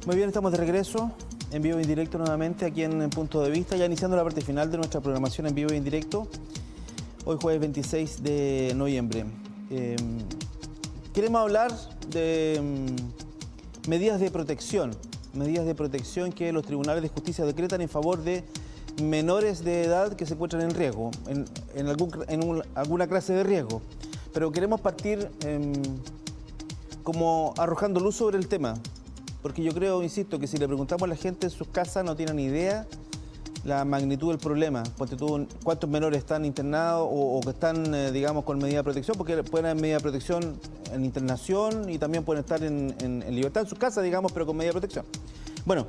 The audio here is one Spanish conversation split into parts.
Muy bien, estamos de regreso en vivo e indirecto nuevamente aquí en Punto de Vista, ya iniciando la parte final de nuestra programación en vivo e indirecto, hoy jueves 26 de noviembre. Queremos hablar de medidas de protección que los tribunales de justicia decretan en favor de menores de edad que se encuentran en riesgo, en alguna clase de riesgo. Pero queremos partir como arrojando luz sobre el tema. Porque yo creo, insisto, que si le preguntamos a la gente en sus casas no tienen idea la magnitud del problema. ¿Cuántos menores están internados o que están, digamos, con medida de protección? Porque pueden haber medida de protección en internación y también pueden estar en libertad en sus casas, digamos, pero con medida de protección. Bueno,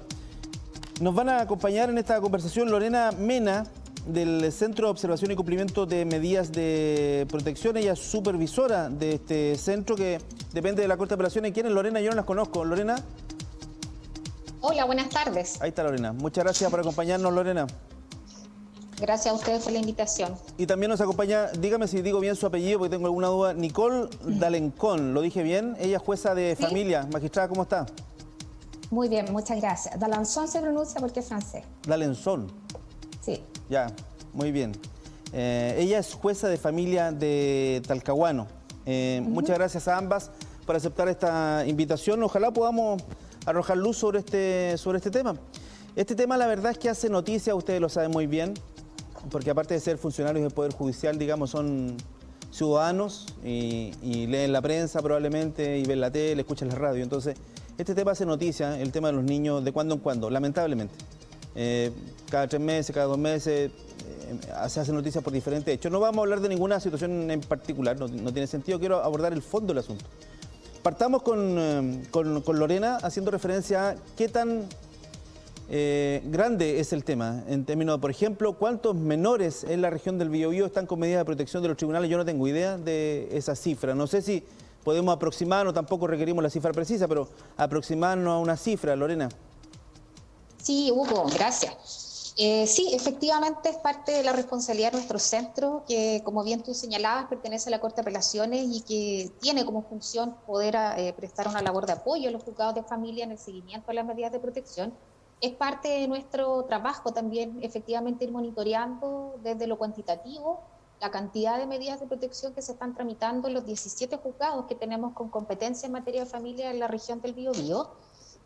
nos van a acompañar en esta conversación Lorena Mena, del Centro de Observación y Cumplimiento de Medidas de Protección. Ella es supervisora de este centro que depende de la Corte de Apelaciones. ¿Quién es Lorena? Yo no las conozco. ¿Lorena? Hola, buenas tardes. Ahí está Lorena. Muchas gracias por acompañarnos, Lorena. Gracias a ustedes por la invitación. Y también nos acompaña, dígame si digo bien su apellido porque tengo alguna duda, Nicole D'Alencón. ¿Lo dije bien? Ella es jueza de familia. Magistrada, ¿cómo está? Muy bien, muchas gracias. D'Alençon se pronuncia porque es francés. D'Alençon. Sí. Ya, muy bien. Ella es jueza de familia de Talcahuano. Muchas gracias a ambas por aceptar esta invitación. Ojalá podamos arrojar luz sobre este tema. Este tema, la verdad es que hace noticia, ustedes lo saben muy bien, porque aparte de ser funcionarios del Poder Judicial, digamos, son ciudadanos y leen la prensa probablemente, y ven la tele, escuchan la radio. Entonces, este tema hace noticia, el tema de los niños, de cuando en cuando, lamentablemente. Cada 3 meses, cada 2 meses, se hace noticia por diferentes hechos. No vamos a hablar de ninguna situación en particular, no tiene sentido, quiero abordar el fondo del asunto. Partamos con Lorena, haciendo referencia a qué tan grande es el tema, en términos, por ejemplo, cuántos menores en la región del Biobío están con medidas de protección de los tribunales. Yo no tengo idea de esa cifra, no sé si podemos aproximarnos, tampoco requerimos la cifra precisa, pero aproximarnos a una cifra, Lorena. Sí, Hugo, gracias. Sí, efectivamente es parte de la responsabilidad de nuestro centro, que como bien tú señalabas, pertenece a la Corte de Apelaciones y que tiene como función poder prestar una labor de apoyo a los juzgados de familia en el seguimiento de las medidas de protección. Es parte de nuestro trabajo también, efectivamente, ir monitoreando desde lo cuantitativo la cantidad de medidas de protección que se están tramitando en los 17 juzgados que tenemos con competencia en materia de familia en la región del Biobío.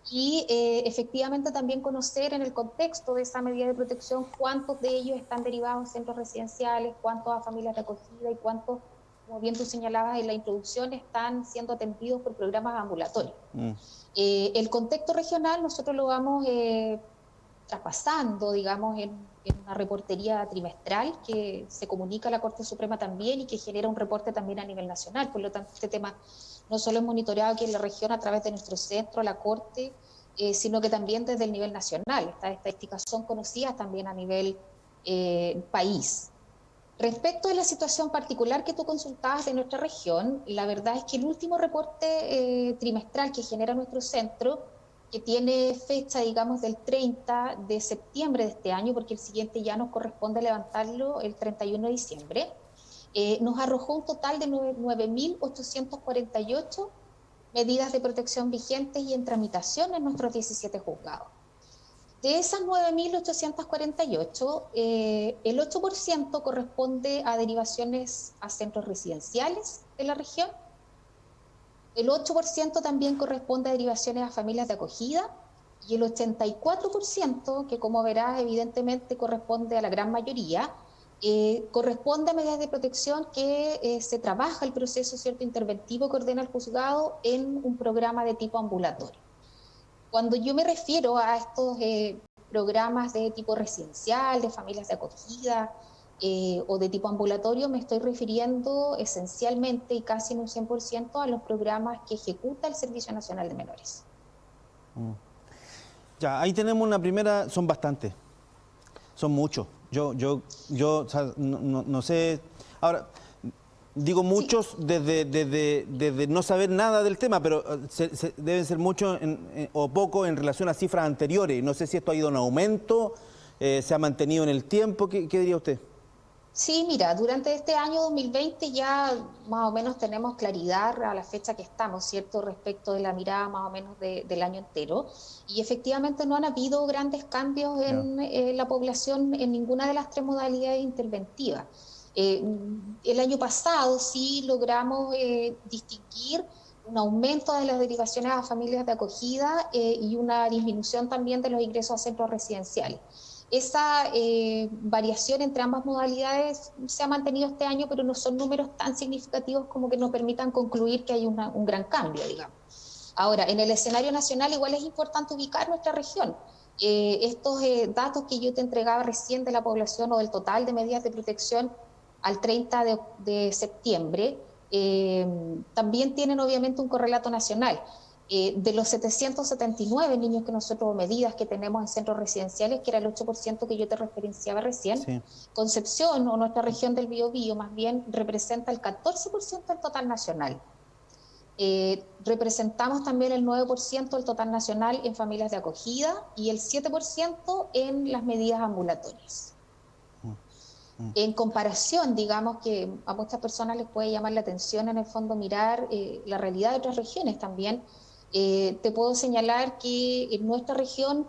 Y efectivamente también conocer en el contexto de esa medida de protección cuántos de ellos están derivados en centros residenciales, cuántos a familias de acogida y cuántos, como bien tú señalabas en la introducción, están siendo atendidos por programas ambulatorios. El contexto regional nosotros lo vamos traspasando, digamos, en una reportería trimestral que se comunica a la Corte Suprema también y que genera un reporte también a nivel nacional. Por lo tanto, este tema no solo es monitoreado aquí en la región a través de nuestro centro, la Corte, sino que también desde el nivel nacional. Estas estadísticas son conocidas también a nivel país. Respecto de la situación particular que tú consultabas de nuestra región, la verdad es que el último reporte trimestral que genera nuestro centro, que tiene fecha, digamos, del 30 de septiembre de este año, porque el siguiente ya nos corresponde levantarlo el 31 de diciembre, nos arrojó un total de 9.848 medidas de protección vigentes y en tramitación en nuestros 17 juzgados. De esas 9.848, el 8% corresponde a derivaciones a centros residenciales de la región, el 8% también corresponde a derivaciones a familias de acogida y el 84%, que como verás evidentemente corresponde a la gran mayoría, corresponde a medidas de protección que se trabaja el proceso cierto interventivo que ordena el juzgado en un programa de tipo ambulatorio. Cuando yo me refiero a estos programas de tipo residencial, de familias de acogida o de tipo ambulatorio, me estoy refiriendo esencialmente y casi en un 100% a los programas que ejecuta el Servicio Nacional de Menores. Ya, ahí tenemos una primera, son bastantes, son muchos. Yo o sea, no sé, ahora digo muchos sí, desde no saber nada del tema, pero deben ser muchos o pocos en relación a cifras anteriores. No sé si esto ha ido en aumento, se ha mantenido en el tiempo. ¿Qué diría usted? Sí, mira, durante este año 2020 ya más o menos tenemos claridad a la fecha que estamos, ¿cierto? Respecto de la mirada más o menos del año entero. Y efectivamente no han habido grandes cambios Ya. en la población en ninguna de las tres modalidades interventivas. Eh, el año pasado sí logramos distinguir un aumento de las derivaciones a familias de acogida y una disminución también de los ingresos a centros residenciales. Esa variación entre ambas modalidades se ha mantenido este año, pero no son números tan significativos como que nos permitan concluir que hay un gran cambio, digamos. Ahora, en el escenario nacional igual es importante ubicar nuestra región. Estos datos que yo te entregaba recién de la población o del total de medidas de protección al 30 de septiembre, también tienen obviamente un correlato nacional. De los 779 niños que nosotros, medidas que tenemos en centros residenciales, que era el 8% que yo te referenciaba recién, Sí. Concepción o nuestra región del Biobío más bien representa el 14% del total nacional. Representamos también el 9% del total nacional en familias de acogida y el 7% en las medidas ambulatorias. En comparación, digamos que a muchas personas les puede llamar la atención en el fondo mirar la realidad de otras regiones también. Te puedo señalar que en nuestra región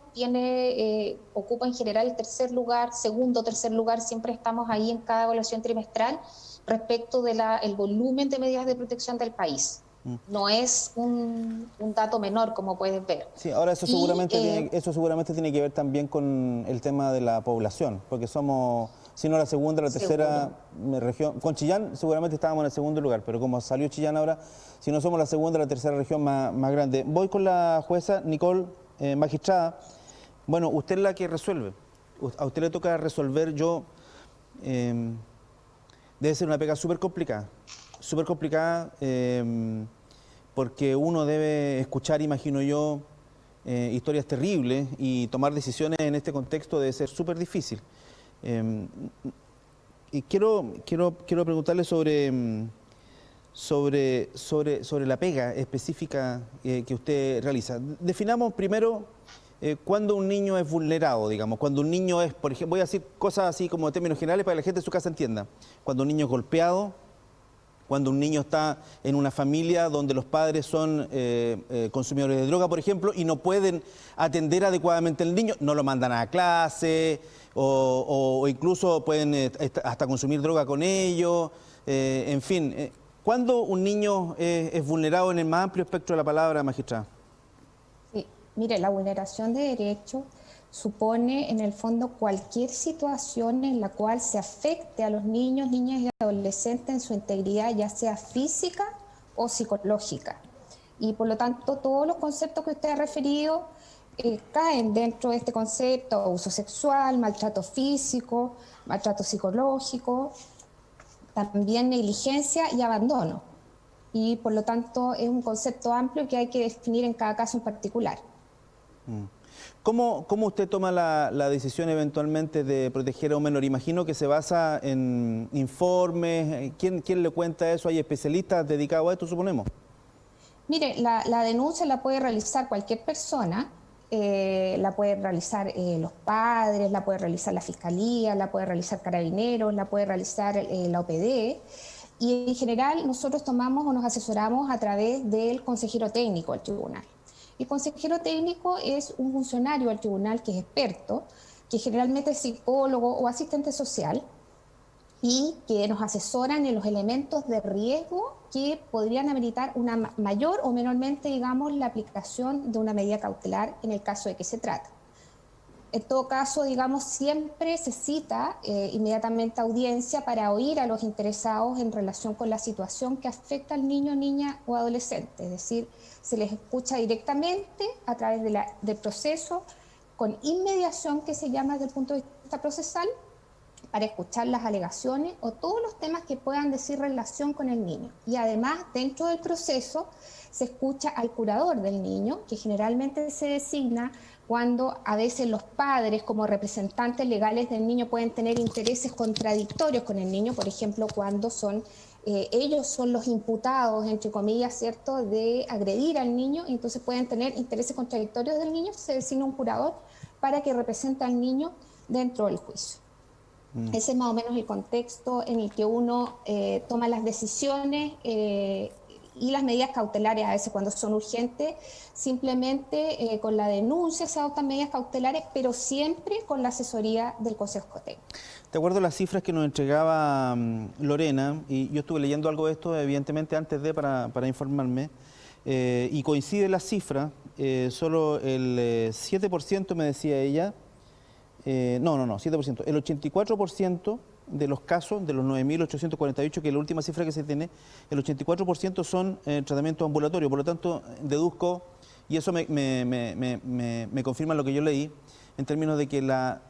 ocupa en general el tercer lugar, segundo o tercer lugar, siempre estamos ahí en cada evaluación trimestral respecto del volumen de medidas de protección del país. No es un dato menor, como puedes ver. Sí, ahora eso seguramente tiene que ver también con el tema de la población, porque somos, si no la segunda, la tercera región. Con Chillán seguramente estábamos en el segundo lugar, pero como salió Chillán ahora, si no somos la segunda, la tercera región más grande. Voy con la jueza Nicole, magistrada. Bueno, usted es la que resuelve. A usted le toca resolver. Debe ser una pega súper complicada, porque uno debe escuchar, imagino yo, historias terribles y tomar decisiones en este contexto debe ser súper difícil. Y quiero preguntarle sobre la pega específica que usted realiza. Definamos primero cuándo un niño es vulnerado, digamos, cuando un niño es, por ejemplo, voy a decir cosas así como términos generales para que la gente de su casa entienda. Cuando un niño es golpeado, cuando un niño está en una familia donde los padres son consumidores de droga, por ejemplo, y no pueden atender adecuadamente al niño, no lo mandan a clase o incluso pueden hasta consumir droga con ellos, en fin. ¿Cuándo un niño es vulnerado en el más amplio espectro de la palabra, magistrada? Sí, mire, la vulneración de derechos supone en el fondo cualquier situación en la cual se afecte a los niños, niñas y adolescentes en su integridad, ya sea física o psicológica. Y por lo tanto, todos los conceptos que usted ha referido caen dentro de este concepto: abuso sexual, maltrato físico, maltrato psicológico, también negligencia y abandono. Y por lo tanto, es un concepto amplio que hay que definir en cada caso en particular. ¿Cómo usted toma la decisión eventualmente de proteger a un menor? Imagino que se basa en informes. ¿Quién le cuenta eso? ¿Hay especialistas dedicados a esto, suponemos? Mire, la denuncia la puede realizar cualquier persona, la pueden realizar los padres, la puede realizar la Fiscalía, la puede realizar Carabineros, la puede realizar la OPD. Y en general nosotros tomamos o nos asesoramos a través del consejero técnico del tribunal. El consejero técnico es un funcionario del tribunal que es experto, que generalmente es psicólogo o asistente social y que nos asesoran en los elementos de riesgo que podrían ameritar una mayor o menormente, digamos, la aplicación de una medida cautelar en el caso de que se trate. En todo caso, digamos, siempre se cita inmediatamente audiencia para oír a los interesados en relación con la situación que afecta al niño, niña o adolescente. Es decir, se les escucha directamente a través del proceso con inmediación, que se llama desde el punto de vista procesal, para escuchar las alegaciones o todos los temas que puedan decir relación con el niño. Y además, dentro del proceso, se escucha al curador del niño, que generalmente se designa cuando a veces los padres, como representantes legales del niño, pueden tener intereses contradictorios con el niño, por ejemplo, cuando ellos son los imputados, entre comillas, ¿cierto?, de agredir al niño, y entonces pueden tener intereses contradictorios del niño. Se designa un curador para que represente al niño dentro del juicio. Ese es más o menos el contexto en el que uno toma las decisiones y las medidas cautelares, a veces cuando son urgentes, simplemente con la denuncia se adoptan medidas cautelares, pero siempre con la asesoría del Consejo Técnico. De acuerdo a las cifras que nos entregaba Lorena, y yo estuve leyendo algo de esto, evidentemente, antes de para informarme, y coincide las cifras, solo el 7% me decía ella, 7%, el 84% de los casos, de los 9.848, que es la última cifra que se tiene, el 84% son tratamientos ambulatorios. Por lo tanto, deduzco, y eso me confirma lo que yo leí, en términos de que la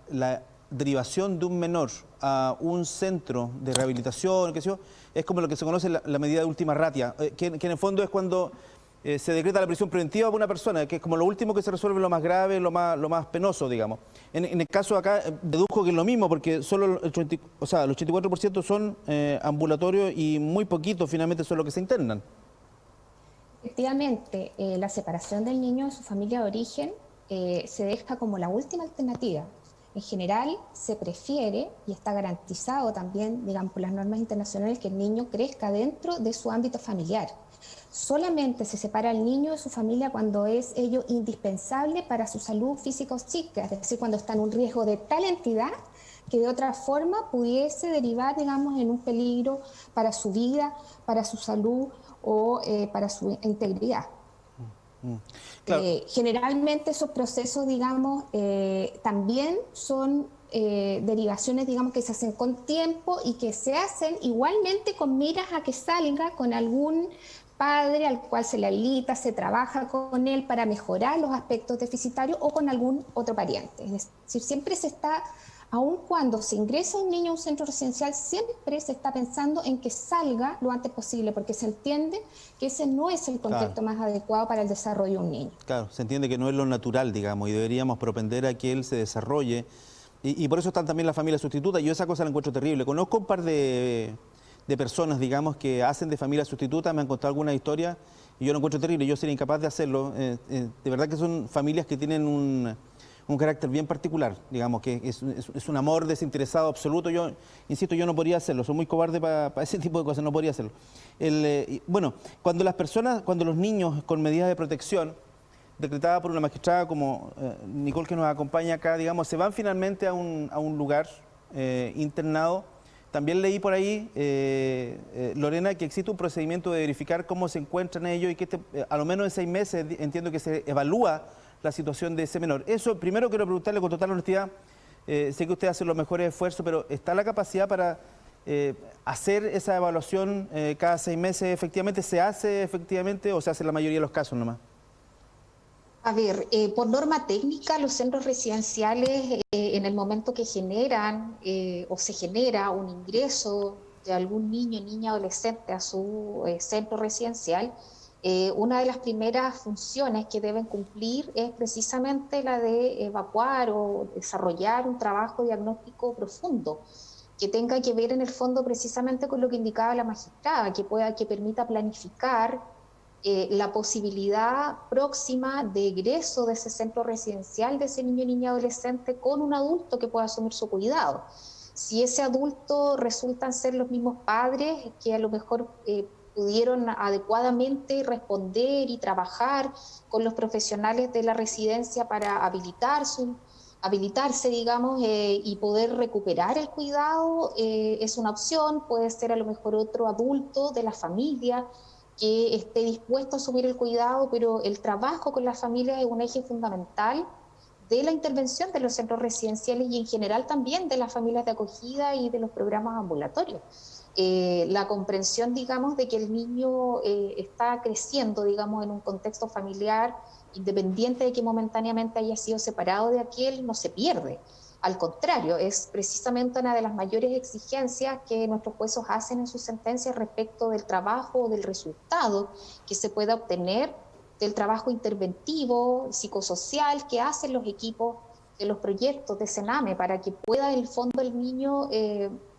derivación de un menor a un centro de rehabilitación, qué sé yo, es como lo que se conoce la medida de última ratio, que en el fondo es cuando se decreta la prisión preventiva para una persona, que es como lo último que se resuelve, lo más grave, lo más penoso, digamos. En el caso de acá, deduzco que es lo mismo, porque solo el 84% son ambulatorios y muy poquitos finalmente son los que se internan. Efectivamente, la separación del niño de su familia de origen se deja como la última alternativa. En general, se prefiere, y está garantizado también, digamos, por las normas internacionales, que el niño crezca dentro de su ámbito familiar. Solamente se separa al niño de su familia cuando es ello indispensable para su salud física o psíquica, es decir, cuando está en un riesgo de tal entidad que de otra forma pudiese derivar, digamos, en un peligro para su vida, para su salud o para su integridad. Claro. Generalmente esos procesos, digamos, también son derivaciones, digamos, que se hacen con tiempo y que se hacen igualmente con miras a que salga con algún padre al cual se le habilita, se trabaja con él para mejorar los aspectos deficitarios o con algún otro pariente. Es decir, siempre se está, aun cuando se ingresa un niño a un centro residencial, siempre se está pensando en que salga lo antes posible, porque se entiende que ese no es el contexto más adecuado para el desarrollo de un niño. Claro, se entiende que no es lo natural, digamos, y deberíamos propender a que él se desarrolle. Y por eso están también las familias sustitutas. Yo esa cosa la encuentro terrible. Conozco un par de personas, digamos, que hacen de familia sustituta, me han contado algunas historias y yo lo encuentro terrible, yo sería incapaz de hacerlo. De verdad que son familias que tienen un carácter bien particular, digamos, que es un amor desinteresado absoluto. Yo, insisto, yo no podría hacerlo, soy muy cobarde para ese tipo de cosas, no podría hacerlo. Bueno, cuando los niños con medidas de protección, decretada por una magistrada como Nicole, que nos acompaña acá, digamos, se van finalmente a un lugar internado. También leí por ahí, Lorena, que existe un procedimiento de verificar cómo se encuentran ellos y que a lo menos en 6 meses entiendo que se evalúa la situación de ese menor. Eso, primero quiero preguntarle con total honestidad, sé que usted hace los mejores esfuerzos, pero ¿está la capacidad para hacer esa evaluación cada 6 meses? ¿Efectivamente se hace efectivamente o se hace en la mayoría de los casos nomás? A ver, por norma técnica, los centros residenciales, en el momento que generan o se genera un ingreso de algún niño, niña, adolescente a su centro residencial, una de las primeras funciones que deben cumplir es precisamente la de evacuar o desarrollar un trabajo diagnóstico profundo que tenga que ver en el fondo precisamente con lo que indicaba la magistrada, que permita planificar la posibilidad próxima de egreso de ese centro residencial de ese niño, niña, adolescente con un adulto que pueda asumir su cuidado. Si ese adulto resultan ser los mismos padres que a lo mejor pudieron adecuadamente responder y trabajar con los profesionales de la residencia para habilitarse, digamos, y poder recuperar el cuidado, es una opción. Puede ser a lo mejor otro adulto de la familia que esté dispuesto a asumir el cuidado, pero el trabajo con la familia es un eje fundamental de la intervención de los centros residenciales y en general también de las familias de acogida y de los programas ambulatorios. La comprensión, digamos, de que el niño está creciendo, digamos, en un contexto familiar, independiente de que momentáneamente haya sido separado de aquel, no se pierde. Al contrario, es precisamente una de las mayores exigencias que nuestros jueces hacen en sus sentencias respecto del trabajo o del resultado que se pueda obtener del trabajo interventivo, psicosocial que hacen los equipos de los proyectos de Sename para que pueda, en el fondo, el niño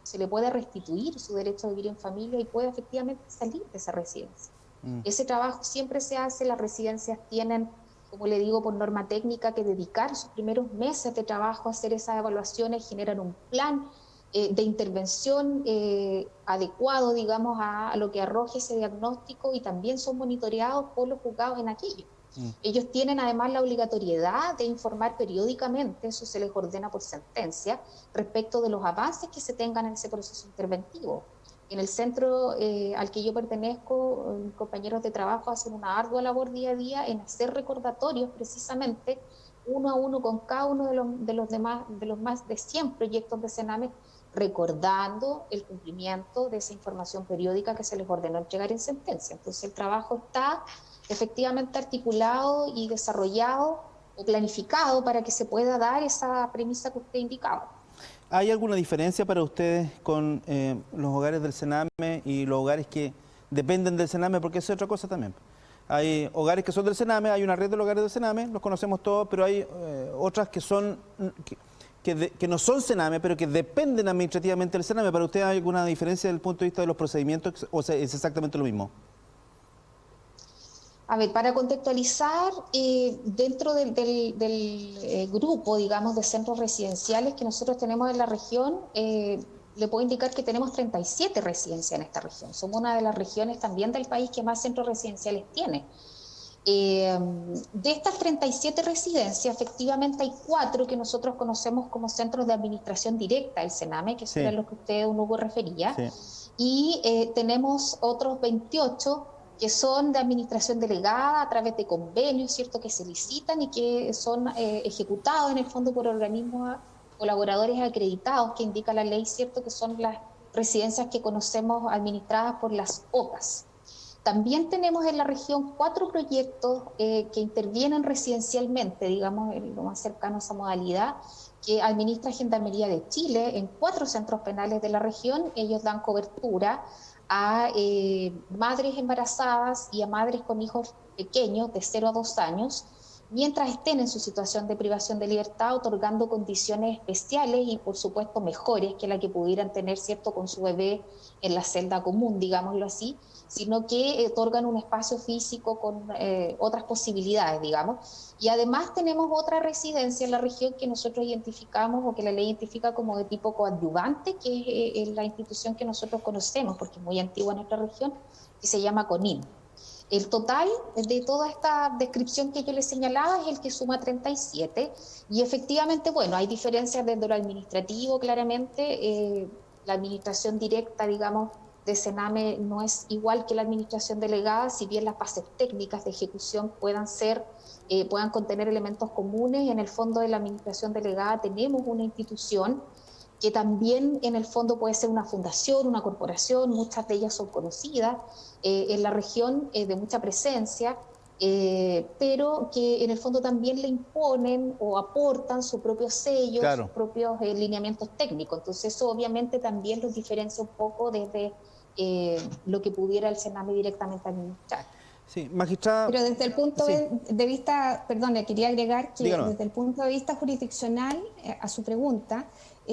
se le pueda restituir su derecho a vivir en familia y pueda efectivamente salir de esa residencia. Ese trabajo siempre se hace, las residencias tienen, como le digo, por norma técnica, que dedicar sus primeros meses de trabajo a hacer esas evaluaciones, generan un plan de intervención adecuado, digamos, a lo que arroje ese diagnóstico, y también son monitoreados por los juzgados en aquello. Ellos tienen además la obligatoriedad de informar periódicamente, eso se les ordena por sentencia, respecto de los avances que se tengan en ese proceso interventivo. En el centro al que yo pertenezco, mis compañeros de trabajo hacen una ardua labor día a día en hacer recordatorios precisamente uno a uno con cada uno de los más de 100 proyectos de Sename, recordando el cumplimiento de esa información periódica que se les ordenó entregar en sentencia. Entonces el trabajo está efectivamente articulado y desarrollado o planificado para que se pueda dar esa premisa que usted indicaba. ¿Hay alguna diferencia para ustedes con los hogares del Sename y los hogares que dependen del Sename? Porque eso es otra cosa también. Hay hogares que son del Sename, hay una red de hogares del Sename, los conocemos todos, pero hay otras que son que no son Sename, pero que dependen administrativamente del Sename. ¿Para usted hay alguna diferencia desde el punto de vista de los procedimientos o sea, es exactamente lo mismo? A ver, para contextualizar, dentro del grupo, digamos, de centros residenciales que nosotros tenemos en la región, le puedo indicar que tenemos 37 residencias en esta región. Somos una de las regiones también del país que más centros residenciales tiene. De estas 37 residencias, efectivamente hay 4 que nosotros conocemos como centros de administración directa del Sename, que son los que usted, don Hugo, refería, y tenemos otros 28 que son de administración delegada a través de convenios, ¿cierto?, que se licitan y que son ejecutados en el fondo por organismos colaboradores acreditados, que indica la ley, ¿cierto?, que son las residencias que conocemos administradas por las OCAS. También tenemos en la región 4 proyectos que intervienen residencialmente, digamos, lo más cercano a esa modalidad, que administra Gendarmería de Chile en 4 centros penales de la región. Ellos dan cobertura a madres embarazadas y a madres con hijos pequeños de 0 a 2 años, mientras estén en su situación de privación de libertad, otorgando condiciones especiales y, por supuesto, mejores que la que pudieran tener, ¿cierto?, con su bebé en la celda común, digámoslo así, sino que otorgan un espacio físico con otras posibilidades, digamos. Y además tenemos otra residencia en la región que nosotros identificamos o que la ley identifica como de tipo coadyuvante, que es la institución que nosotros conocemos, porque es muy antigua en nuestra región, que se llama CONIN. El total de toda esta descripción que yo les señalaba es el que suma 37, y efectivamente, bueno, hay diferencias desde lo administrativo, claramente. La administración directa, digamos, de Sename no es igual que la administración delegada, si bien las bases técnicas de ejecución puedan contener elementos comunes. En el fondo de la administración delegada tenemos una institución que también en el fondo puede ser una fundación, una corporación, muchas de ellas son conocidas en la región, de mucha presencia, pero que en el fondo también le imponen o aportan su propio sello, sus propios lineamientos técnicos. Entonces eso obviamente también los diferencia un poco desde lo que pudiera el Sename directamente administrar. Sí, magistrada. Pero desde el punto de vista, perdón, le quería agregar que desde el punto de vista jurisdiccional, a su pregunta,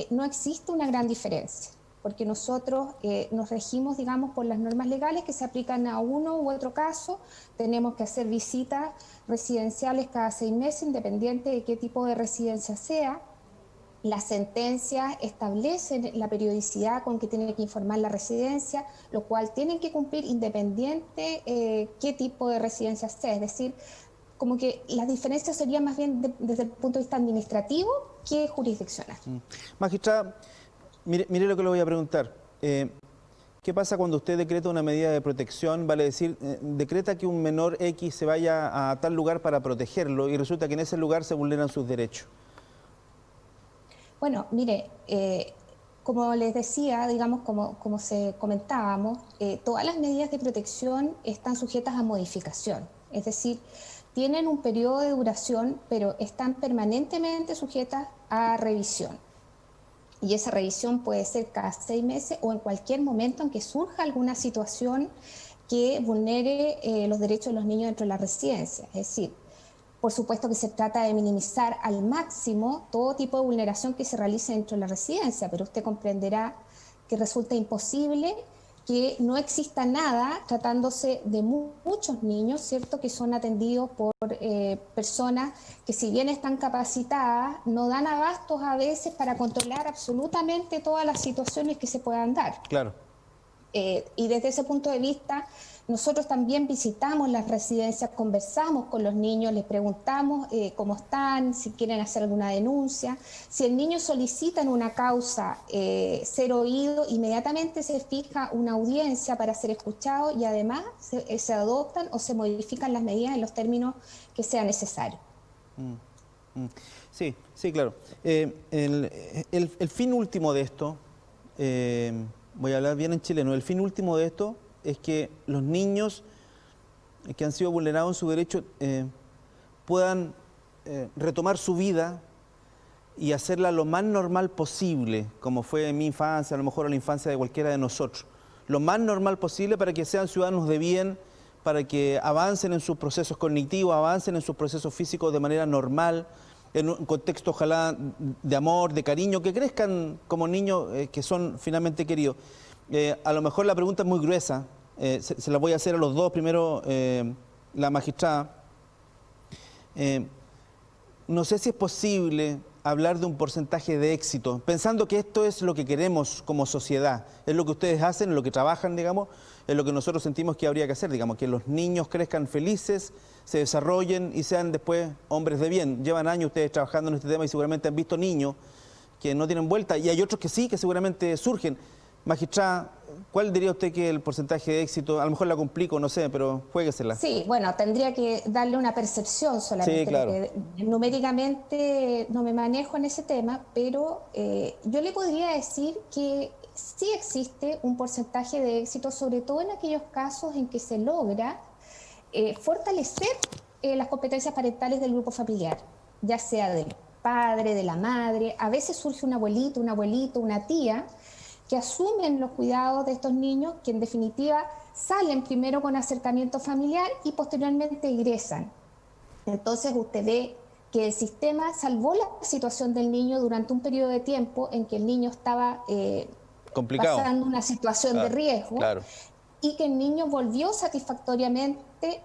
no existe una gran diferencia, porque nosotros nos regimos, digamos, por las normas legales que se aplican a uno u otro caso. Tenemos que hacer visitas residenciales cada 6 meses, independiente de qué tipo de residencia sea. Las sentencias establecen la periodicidad con que tiene que informar la residencia, lo cual tienen que cumplir independiente qué tipo de residencia sea. Es decir, como que las diferencias serían más bien desde el punto de vista administrativo que jurisdiccional. Magistrada, mire lo que le voy a preguntar. ¿Qué pasa cuando usted decreta una medida de protección? Vale decir, decreta que un menor X se vaya a tal lugar para protegerlo y resulta que en ese lugar se vulneran sus derechos. Bueno, mire, como les decía, digamos, como se comentábamos, todas las medidas de protección están sujetas a modificación. Es decir, tienen un periodo de duración, pero están permanentemente sujetas a revisión. Y esa revisión puede ser cada 6 meses o en cualquier momento en que surja alguna situación que vulnere los derechos de los niños dentro de la residencia. Es decir, por supuesto que se trata de minimizar al máximo todo tipo de vulneración que se realice dentro de la residencia, pero usted comprenderá que resulta imposible que no exista nada tratándose de muchos niños, ¿cierto?, que son atendidos por personas que, si bien están capacitadas, no dan abastos a veces para controlar absolutamente todas las situaciones que se puedan dar. Claro. Y desde ese punto de vista, nosotros también visitamos las residencias, conversamos con los niños, les preguntamos cómo están, si quieren hacer alguna denuncia. Si el niño solicita en una causa ser oído, inmediatamente se fija una audiencia para ser escuchado y además se adoptan o se modifican las medidas en los términos que sea necesario. Sí, sí, claro. El fin último de esto, voy a hablar bien en chileno, el fin último de esto es que los niños que han sido vulnerados en su derecho puedan retomar su vida y hacerla lo más normal posible, como fue en mi infancia, a lo mejor en la infancia de cualquiera de nosotros. Lo más normal posible para que sean ciudadanos de bien, para que avancen en sus procesos cognitivos, avancen en sus procesos físicos de manera normal, en un contexto ojalá de amor, de cariño, que crezcan como niños que son finalmente queridos. A lo mejor la pregunta es muy gruesa, se la voy a hacer a los dos. Primero, la magistrada. No sé si es posible hablar de un porcentaje de éxito, pensando que esto es lo que queremos como sociedad, es lo que ustedes hacen, es lo que trabajan, digamos, es lo que nosotros sentimos que habría que hacer, digamos, que los niños crezcan felices, se desarrollen y sean después hombres de bien. Llevan años ustedes trabajando en este tema y seguramente han visto niños que no tienen vuelta, y hay otros que sí, que seguramente surgen. Magistrada, ¿cuál diría usted que es el porcentaje de éxito? A lo mejor la complico, no sé, pero juéguesela. Sí, bueno, tendría que darle una percepción solamente. Sí, claro. Porque numéricamente no me manejo en ese tema, pero yo le podría decir que sí existe un porcentaje de éxito, sobre todo en aquellos casos en que se logra fortalecer las competencias parentales del grupo familiar, ya sea del padre, de la madre. A veces surge un abuelito, una tía, que asumen los cuidados de estos niños, que en definitiva salen primero con acercamiento familiar y posteriormente egresan. Entonces usted ve que el sistema salvó la situación del niño durante un periodo de tiempo en que el niño estaba pasando una situación de riesgo, y que el niño volvió satisfactoriamente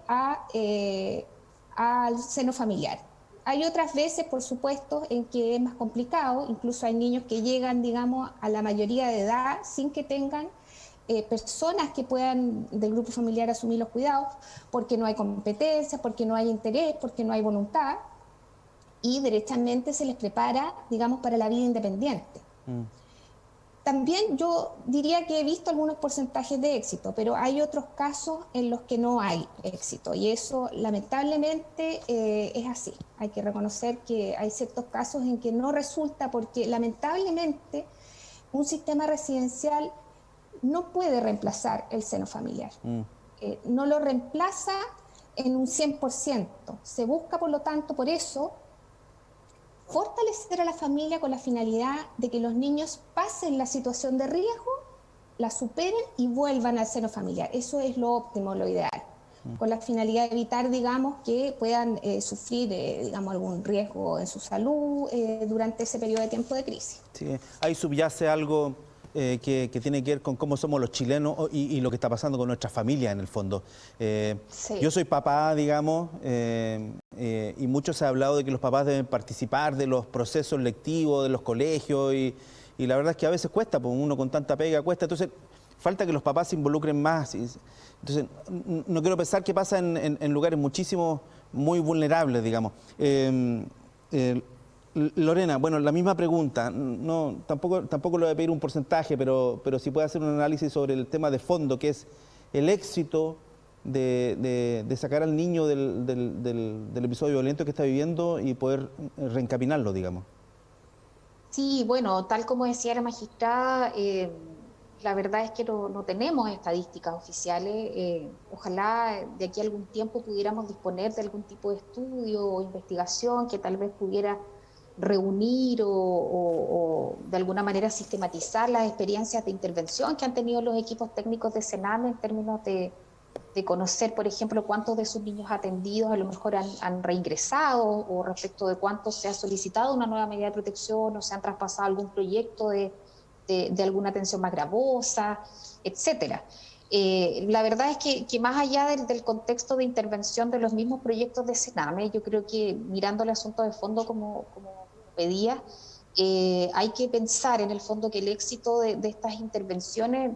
al seno familiar. Hay otras veces, por supuesto, en que es más complicado. Incluso hay niños que llegan, digamos, a la mayoría de edad sin que tengan personas que puedan del grupo familiar asumir los cuidados, porque no hay competencias, porque no hay interés, porque no hay voluntad, y derechamente se les prepara, digamos, para la vida independiente. También yo diría que he visto algunos porcentajes de éxito, pero hay otros casos en los que no hay éxito, y eso lamentablemente es así. Hay que reconocer que hay ciertos casos en que no resulta, porque lamentablemente un sistema residencial no puede reemplazar el seno familiar. No lo reemplaza en un 100%. Se busca, por lo tanto, por eso, fortalecer a la familia con la finalidad de que los niños pasen la situación de riesgo, la superen y vuelvan al seno familiar. Eso es lo óptimo, lo ideal, con la finalidad de evitar, digamos, que puedan sufrir, digamos, algún riesgo en su salud durante ese periodo de tiempo de crisis. Sí, ahí subyace algo que tiene que ver con cómo somos los chilenos y lo que está pasando con nuestras familias en el fondo. Sí. Yo soy papá, digamos, y mucho se ha hablado de que los papás deben participar de los procesos lectivos de los colegios, y la verdad es que a veces cuesta, pues uno con tanta pega cuesta, entonces falta que los papás se involucren más. Entonces no quiero pensar qué pasa en lugares muchísimos, muy vulnerables, digamos. Lorena, bueno, la misma pregunta, no, tampoco le voy a pedir un porcentaje, pero si puede hacer un análisis sobre el tema de fondo, que es el éxito de sacar al niño del episodio violento que está viviendo y poder reencaminarlo, digamos. Sí, bueno, tal como decía la magistrada, la verdad es que no tenemos estadísticas oficiales. Ojalá de aquí a algún tiempo pudiéramos disponer de algún tipo de estudio o investigación que tal vez pudiera reunir o de alguna manera sistematizar las experiencias de intervención que han tenido los equipos técnicos de Sename en términos de conocer, por ejemplo, cuántos de sus niños atendidos a lo mejor han reingresado, o respecto de cuántos se ha solicitado una nueva medida de protección o se han traspasado algún proyecto de de alguna atención más gravosa, etcétera. La verdad es que más allá del contexto de intervención de los mismos proyectos de Sename, yo creo que mirando el asunto de fondo como pedía, hay que pensar en el fondo que el éxito de estas intervenciones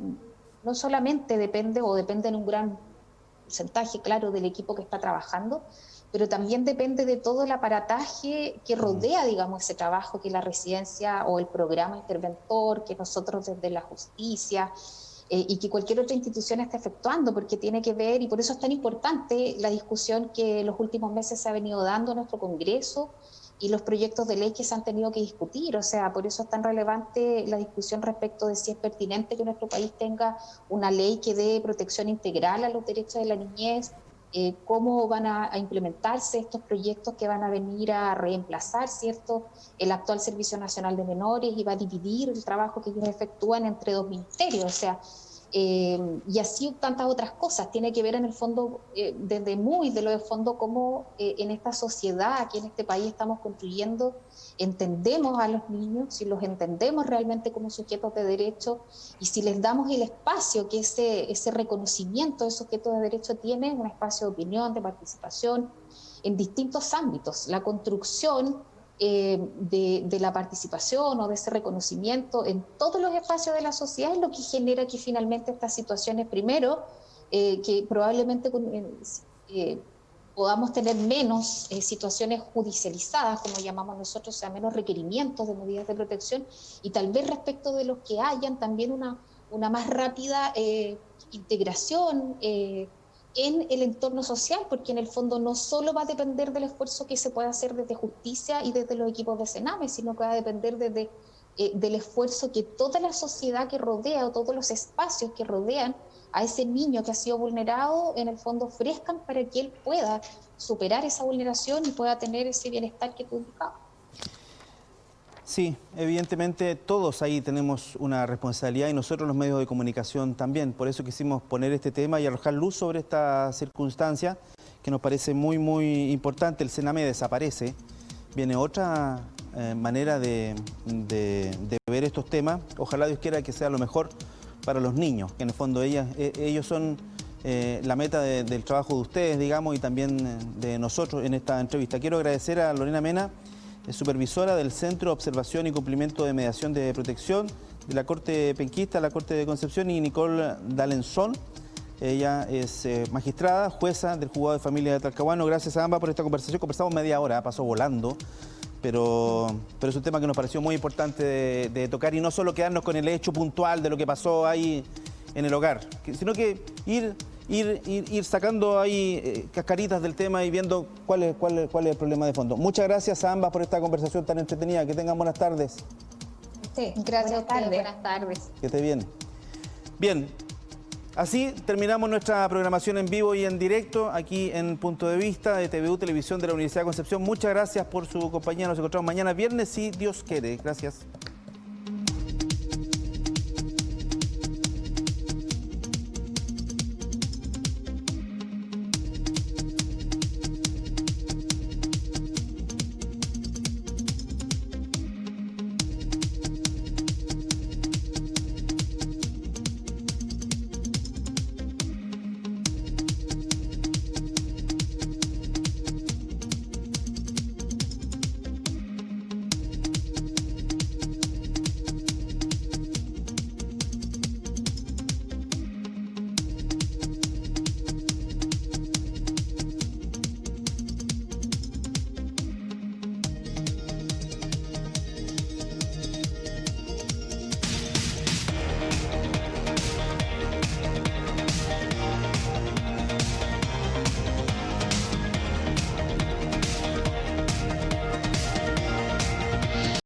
no solamente depende en un gran porcentaje, claro, del equipo que está trabajando, pero también depende de todo el aparataje que rodea, digamos, ese trabajo, que la residencia o el programa interventor, que nosotros desde la justicia y que cualquier otra institución esté efectuando, porque tiene que ver, y por eso es tan importante la discusión que los últimos meses se ha venido dando en nuestro Congreso y los proyectos de ley que se han tenido que discutir. O sea, por eso es tan relevante la discusión respecto de si es pertinente que nuestro país tenga una ley que dé protección integral a los derechos de la niñez, cómo van a implementarse estos proyectos que van a venir a reemplazar, ¿cierto?, el actual Servicio Nacional de Menores, y va a dividir el trabajo que ellos efectúan entre dos ministerios. O sea, y así tantas otras cosas. Tiene que ver en el fondo, desde muy de lo de fondo, cómo en esta sociedad, aquí en este país estamos construyendo, entendemos a los niños, si los entendemos realmente como sujetos de derecho y si les damos el espacio que ese reconocimiento de sujetos de derecho tiene, un espacio de opinión, de participación en distintos ámbitos. La construcción de la participación o de ese reconocimiento en todos los espacios de la sociedad es lo que genera que finalmente estas situaciones, primero, que probablemente podamos tener menos situaciones judicializadas, como llamamos nosotros, o sea, menos requerimientos de medidas de protección, y tal vez respecto de los que hayan también una más rápida integración en el entorno social, porque en el fondo no solo va a depender del esfuerzo que se pueda hacer desde justicia y desde los equipos de Sename, sino que va a depender del esfuerzo que toda la sociedad que rodea o todos los espacios que rodean a ese niño que ha sido vulnerado, en el fondo ofrezcan para que él pueda superar esa vulneración y pueda tener ese bienestar que tú indicabas. Sí, evidentemente todos ahí tenemos una responsabilidad y nosotros los medios de comunicación también. Por eso quisimos poner este tema y arrojar luz sobre esta circunstancia que nos parece muy, muy importante. El Sename desaparece. Viene otra manera de ver estos temas. Ojalá Dios quiera que sea lo mejor para los niños, que en el fondo ellos son la meta del trabajo de ustedes, digamos, y también de nosotros en esta entrevista. Quiero agradecer a Lorena Mena, supervisora del Centro de Observación y Cumplimiento de Mediación de Protección de la Corte Penquista, la Corte de Concepción, y Nicole D'Alençon. Ella es magistrada, jueza del Juzgado de Familia de Talcahuano. Gracias a ambas por esta conversación. Conversamos media hora, pasó volando, pero es un tema que nos pareció muy importante de tocar, y no solo quedarnos con el hecho puntual de lo que pasó ahí en el hogar, sino que ir sacando ahí cascaritas del tema y viendo cuál es el problema de fondo. Muchas gracias a ambas por esta conversación tan entretenida. Que tengan buenas tardes. Sí, gracias a ustedes. Buenas tardes. Que esté bien. Bien, así terminamos nuestra programación en vivo y en directo aquí en Punto de Vista de TVU Televisión de la Universidad de Concepción. Muchas gracias por su compañía. Nos encontramos mañana viernes si Dios quiere. Gracias.